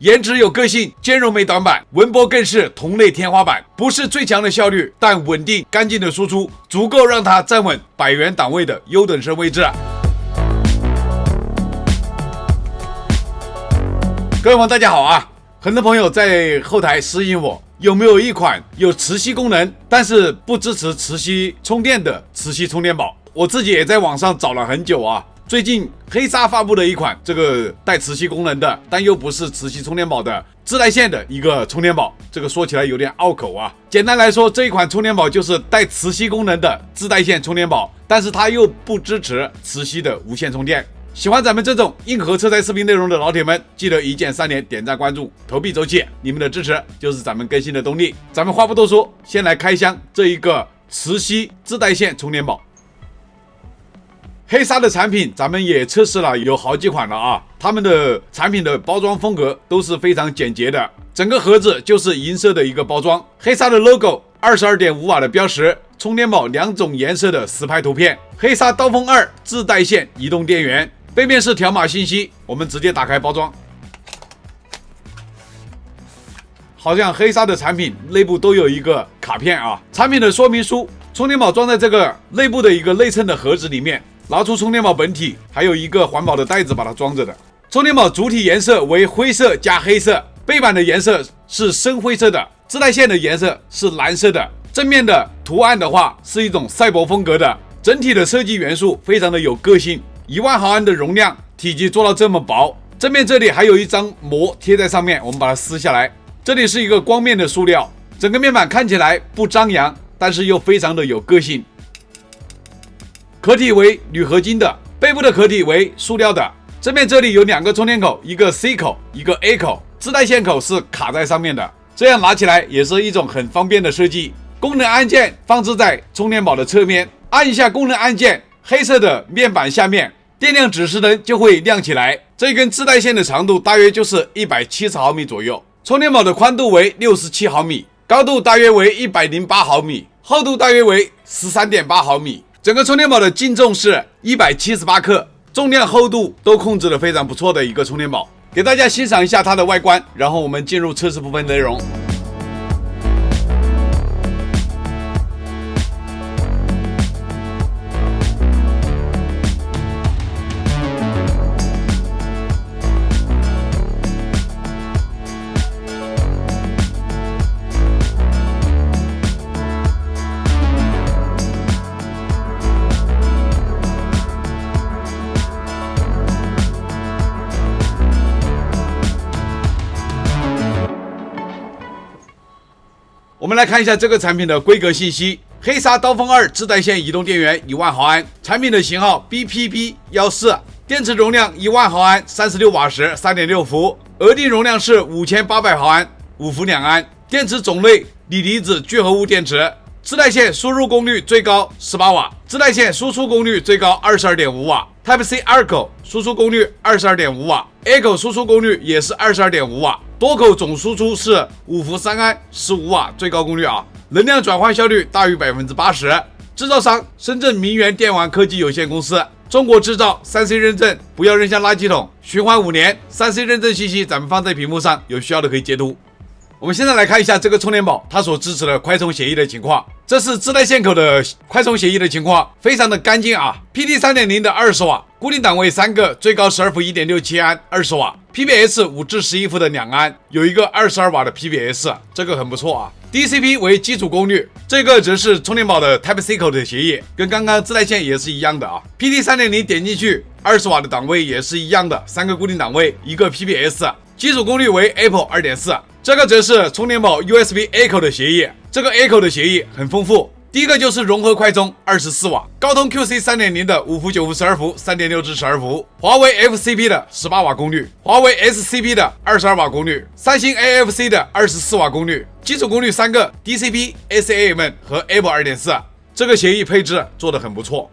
颜值有个性，兼容没短板，文波更是同类天花板。不是最强的效率，但稳定干净的输出，足够让它站稳100元档位的优等生位置。各位朋友大家好啊！很多朋友在后台私信我，有没有一款有磁吸功能，但是不支持磁吸充电的磁吸充电宝？我自己也在网上找了很久啊。最近黑鲨发布了一款这个带磁吸功能的，但又不是磁吸充电宝的自带线的一个充电宝。这个说起来有点拗口啊。简单来说，这一款充电宝就是带磁吸功能的自带线充电宝，但是它又不支持磁吸的无线充电。喜欢咱们这种硬核车载视频内容的老铁们，记得一键3连点赞关注，投币走起，你们的支持就是咱们更新的动力。咱们话不多说，先来开箱这一个磁吸自带线充电宝。黑鲨的产品咱们也测试了有好几款了啊，他们的产品的包装风格都是非常简洁的，整个盒子就是银色的一个包装，黑鲨的 logo， 22.5 瓦的标识，充电宝2种颜色的实拍图片，黑鲨刀锋2自带线移动电源，背面是条码信息。我们直接打开包装，好像黑鲨的产品内部都有一个卡片啊，产品的说明书，充电宝装在这个内部的一个内衬的盒子里面，拿出充电宝本体，还有一个环保的袋子把它装着的。充电宝主体颜色为灰色加黑色，背板的颜色是深灰色的，自带线的颜色是蓝色的，正面的图案的话是一种赛博风格的，整体的设计元素非常的有个性。1万毫安的容量，体积做到这么薄，正面这里还有一张膜贴在上面，我们把它撕下来，这里是一个光面的塑料，整个面板看起来不张扬，但是又非常的有个性。壳体为铝合金的，背部的壳体为塑料的，正面这里有2个充电口，一个 C 口，一个 A 口，自带线口是卡在上面的，这样拿起来也是一种很方便的设计。功能按键放置在充电宝的侧面，按一下功能按键，黑色的面板下面电量指示灯就会亮起来。这根自带线的长度大约就是170毫米左右，充电宝的宽度为67毫米，高度大约为108毫米，厚度大约为13.8毫米。整个充电宝的净重是178克，重量厚度都控制得非常不错的一个充电宝。给大家欣赏一下它的外观，然后我们进入测试部分内容。我们来看一下这个产品的规格信息，黑鲨刀锋2自带线移动电源1万毫安，产品的型号 BPB14， 电池容量1万毫安，36瓦时 3.6 伏，额定容量是5800毫安，5伏2安，电池种类锂离子聚合物电池，自带线输入功率最高18瓦，自带线输出功率最高22.5瓦， Type-C 2口输出功率22.5瓦， A 口输出功率也是22.5瓦，多口总输出是5伏3安15瓦最高功率啊，能量转换效率大于 80%。 制造商深圳明源电玩科技有限公司，中国制造 3C 认证，不要扔下垃圾桶，循环5年。 3C 认证信息咱们放在屏幕上，有需要的可以截图。我们现在来看一下这个充电宝它所支持的快充协议的情况，这是自带线口的快充协议的情况，非常的干净啊。 PD 3.0 的20瓦，固定档位3个，最高12伏 1.67 安20瓦， PBS 5至11伏的2安，有一个22瓦的 PBS， 这个很不错啊。 DCP 为基础功率，这个则是充电宝的 Type-C 口的协议，跟刚刚自带线也是一样的啊。 PD 3.0 点进去20瓦的档位也是一样的，3个固定档位，一个 PBS， 基础功率为 Apple 2.4， 这个则是充电宝 USB A 口的协议，这个 A 口的协议很丰富。第一个就是融合快充24瓦，高通 QC 3.0 的5伏9伏12伏 3.6 至12伏，华为 FCP 的18瓦功率，华为 SCP 的22瓦功率，三星 AFC 的24瓦功率，基础功率3个 DCP SAM 和 Apple 2.4， 这个协议配置做得很不错。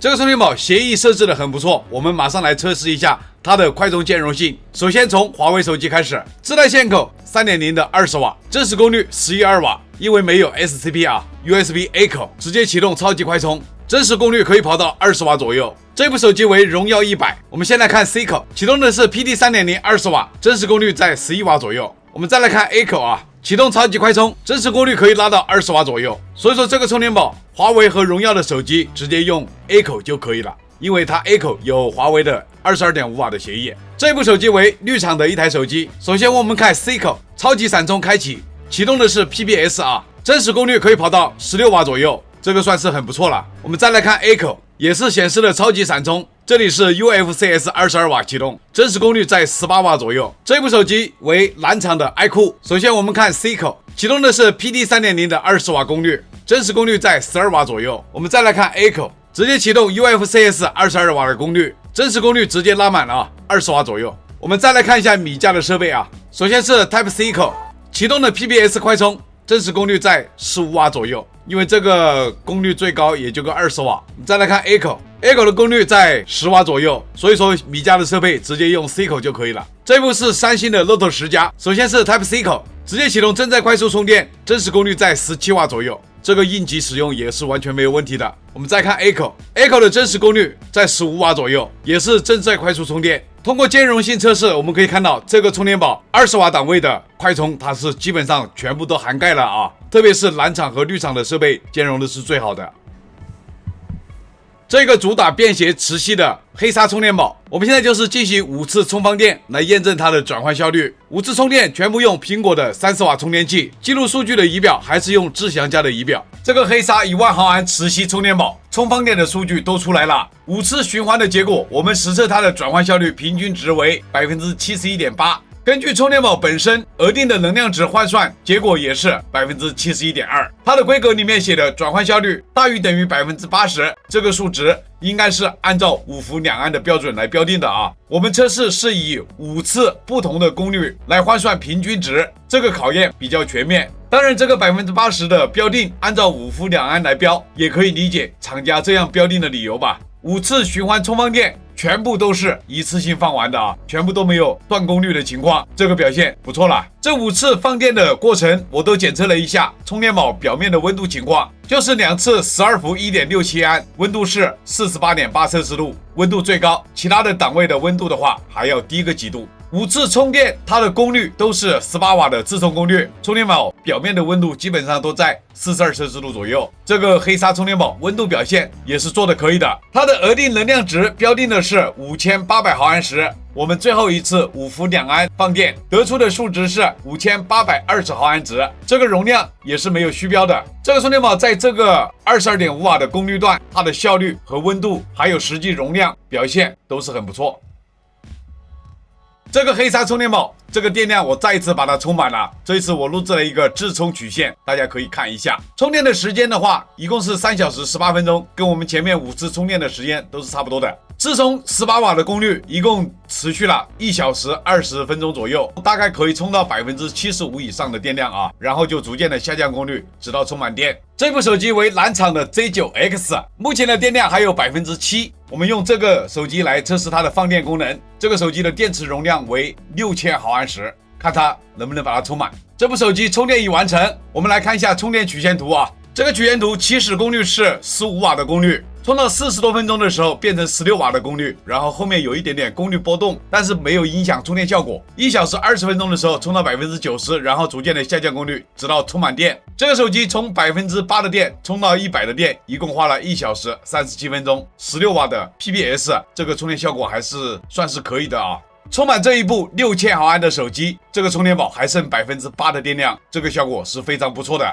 这个充电宝协议设置的很不错，我们马上来测试一下它的快充兼容性。首先从华为手机开始，自带线口 3.0 的20瓦，真实功率11.2瓦，因为没有 SCP USB A 口，直接启动超级快充。真实功率可以跑到20瓦左右。这部手机为荣耀100。我们先来看 C 口，启动的是 PD 3.0 20瓦，真实功率在11瓦左右。我们再来看 A 口啊，启动超级快充，真实功率可以拉到20瓦左右。所以说这个充电宝，华为和荣耀的手机直接用 A 口就可以了，因为它 A 口有华为的22.5瓦的协议。这部手机为绿厂的一台手机。首先我们看 C 口，超级闪充开启，启动的是 PBS 啊，真实功率可以跑到16瓦左右，这个算是很不错了。我们再来看 A 口，也是显示了超级闪充，这里是 UFCS 22瓦启动，真实功率在18瓦左右。这部手机为蓝厂的 iQOO。首先我们看 C 口，启动的是 PD 3.0 的20瓦功率，真实功率在12瓦左右。我们再来看 A 口，直接启动 UFCS 22瓦的功率，真实功率直接拉满了20瓦左右。我们再来看一下米家的设备啊，首先是 Type C 口，启动的 PBS 快充，真实功率在15瓦左右，因为这个功率最高也就个20瓦。再来看 A 口，A 口的功率在10瓦左右，所以说米家的设备直接用 C 口就可以了。这部是三星的 Note 10加，首先是 Type C 口，直接启动正在快速充电，真实功率在17瓦左右，这个应急使用也是完全没有问题的。我们再看 A 口，A 口的真实功率在15瓦左右，也是正在快速充电。通过兼容性测试，我们可以看到这个充电宝20瓦档位的快充，它是基本上全部都涵盖了啊，特别是蓝厂和绿厂的设备兼容的是最好的。这个主打便携磁吸的黑鲨充电宝，我们现在就是进行5次充放电来验证它的转换效率。5次充电全部用苹果的30瓦充电器，记录数据的仪表还是用智翔家的仪表。这个黑鲨1万毫安磁吸充电宝充放电的数据都出来了，5次循环的结果，我们实测它的转换效率平均值为 71.8%。根据充电宝本身额定的能量值换算，结果也是 71.2%。它的规格里面写的转换效率大于等于 80%， 这个数值应该是按照5伏2安的标准来标定的啊。我们测试是以5次不同的功率来换算平均值，这个考验比较全面。当然，这个 80% 的标定按照5伏2安来标，也可以理解厂家这样标定的理由吧。5次循环充放电全部都是一次性放完的啊，全部都没有断功率的情况，这个表现不错了。这5次放电的过程我都检测了一下充电宝表面的温度情况，就是2次12伏 1.67 安，温度是 48.8 摄氏度，温度最高，其他的档位的温度的话还要低个几度。5次充电，它的功率都是18瓦的自充功率，充电宝表面的温度基本上都在42摄氏度左右。这个黑鲨充电宝温度表现也是做的可以的，它的额定能量值标定的是5800毫安时。我们最后一次5伏2安放电得出的数值是5820毫安值，这个容量也是没有虚标的。这个充电宝在这个22.5瓦的功率段，它的效率和温度还有实际容量表现都是很不错。这个黑鲨充电宝，这个电量我再一次把它充满了。这一次我录制了一个自充曲线，大家可以看一下。充电的时间的话，一共是3小时18分钟，跟我们前面5次充电的时间都是差不多的。自充18瓦的功率，一共持续了1小时20分钟左右，大概可以充到 75% 以上的电量啊，然后就逐渐的下降功率，直到充满电。这部手机为蓝厂的 Z9X， 目前的电量还有 7%。我们用这个手机来测试它的放电功能。这个手机的电池容量为6000毫安时，看它能不能把它充满。这部手机充电已完成，我们来看一下充电曲线图啊。这个曲线图起始功率是15瓦的功率，充到40多分钟的时候变成16瓦的功率，然后后面有一点点功率波动，但是没有影响充电效果。1小时20分钟的时候充到 90%， 然后逐渐的下降功率，直到充满电。这个手机从 8% 的电充到100的电，一共花了1小时37分钟，16瓦的 PBS， 这个充电效果还是算是可以的啊。充满这一部6000毫安的手机，这个充电宝还剩 8% 的电量，这个效果是非常不错的。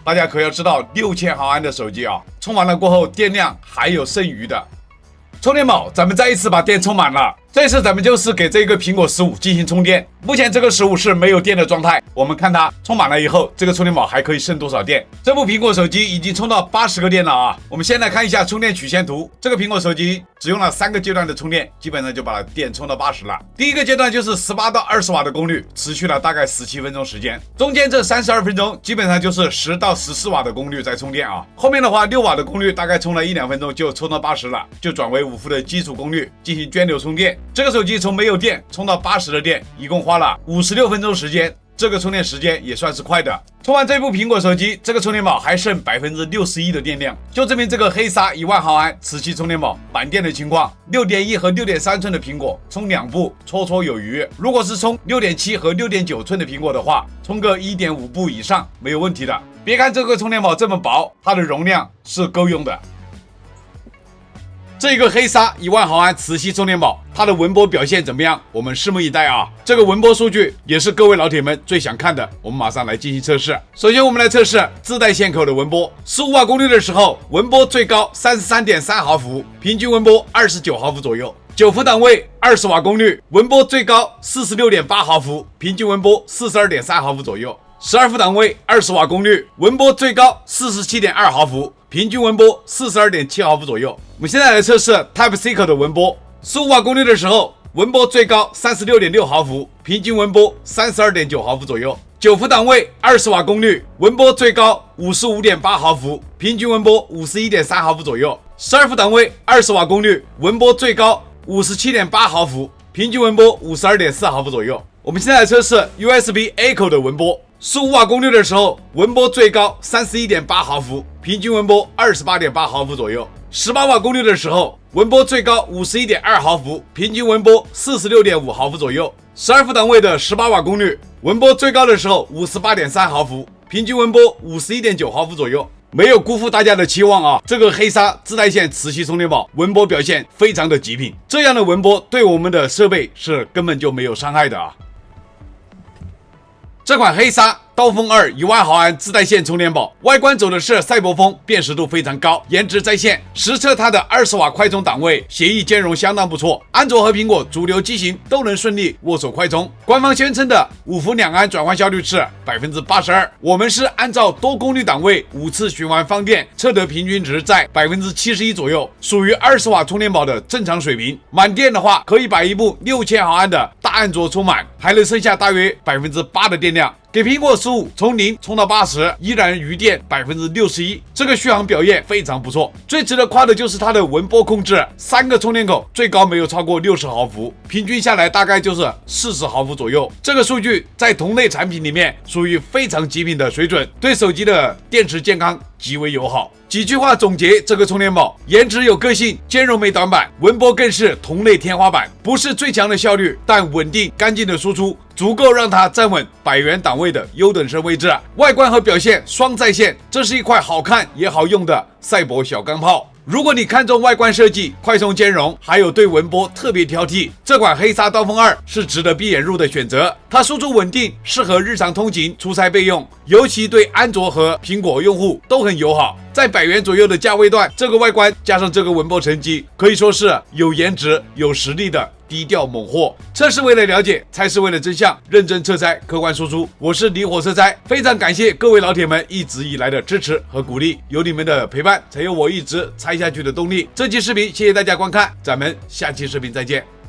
大家可要知道，6000毫安的手机啊，充完了过后电量还有剩余的。充电宝咱们再一次把电充满了，这次咱们就是给这个苹果15进行充电。目前这个15是没有电的状态，我们看它充满了以后，这个充电宝还可以剩多少电。这部苹果手机已经充到80个电了啊。我们先来看一下充电曲线图，这个苹果手机只用了3个阶段的充电，基本上就把电充到80了。第一个阶段就是18到20瓦的功率，持续了大概17分钟时间，中间这32分钟基本上就是10到14瓦的功率在充电啊。后面的话6瓦的功率大概充了1-2分钟就充到80了，就转为5伏的基础功率进行涓流充电。这个手机从没有电充到80的电，一共花了56分钟时间。这个充电时间也算是快的。充完这部苹果手机，这个充电宝还剩61%的电量，就证明这个黑鲨1万毫安磁吸充电宝满电的情况。6.1和6.3寸的苹果充2部绰绰有余，如果是充6.7和6.9寸的苹果的话，充个1.5部以上没有问题的。别看这个充电宝这么薄，它的容量是够用的。这个黑鲨1万毫安磁吸充电宝，它的文波表现怎么样？我们拭目以待啊！这个文波数据也是各位老铁们最想看的，我们马上来进行测试。首先，我们来测试自带线口的文波。15瓦功率的时候，文波最高33.3毫伏，平均文波29毫伏左右。9伏档位20瓦功率，文波最高46.8毫伏，平均文波42.3毫伏左右。12伏档位20瓦功率，文波最高47.2毫伏，平均文波42.7毫伏左右。我们现在来测试 Type-C 口的文波。15瓦功率的时候，文波最高36.6毫伏，平均文波32.9毫伏左右。9伏档位20瓦功率，文波最高55.8毫伏，平均文波51.3毫伏左右。12伏档位20瓦功率，文波最高57.8毫伏，平均文波52.4毫伏左右。我们现在来测试 USB-A 口的文波。15瓦功率的时候，文波最高31.8毫伏，平均文波28.8毫伏左右。18瓦功率的时候，文波最高51.2毫伏，平均文波46.5毫伏左右。12伏档位的18瓦功率，文波最高的时候58.3毫伏，平均文波51.9毫伏左右。没有辜负大家的期望啊！这个黑鲨自带线磁吸充电宝文波表现非常的极品，这样的文波对我们的设备是根本就没有伤害的啊！这款黑鲨刀锋2 1万毫安自带线充电宝，外观走的是赛博风，辨识度非常高，颜值在线。实测它的20瓦快充档位，协议兼容相当不错，安卓和苹果主流机型都能顺利握手快充。官方宣称的5伏2安转换效率是82%，我们是按照多功率档位5次循环放电，测得平均值在71%左右，属于20瓦充电宝的正常水平。满电的话，可以把一部6000毫安的大安卓充满，还能剩下大约8%的电量。给苹果15从0充到80，依然余电61%，这个续航表现非常不错。最值得夸的就是它的文波控制，3个充电口最高没有超过60毫伏，平均下来大概就是40毫伏左右。这个数据在同类产品里面属于非常极品的水准，对手机的电池健康极为友好。几句话总结这个充电宝：颜值有个性，兼容没短板，文波更是同类天花板。不是最强的效率，但稳定干净的输出，足够让它站稳100元档位的优等生位置。外观和表现双在线，这是一块好看也好用的赛博小钢炮。如果你看重外观设计、快充兼容，还有对文波特别挑剔，这款黑鲨刀锋2是值得闭眼入的选择。它输出稳定，适合日常通勤、出差备用，尤其对安卓和苹果用户都很友好。在100元左右的价位段，这个外观加上这个文波成绩，可以说是有颜值、有实力的低调猛货。测试为了了解，猜是为了真相，认真测猜，客观输出。我是离火测猜，非常感谢各位老铁们一直以来的支持和鼓励，有你们的陪伴，才有我一直猜下去的动力。这期视频谢谢大家观看，咱们下期视频再见。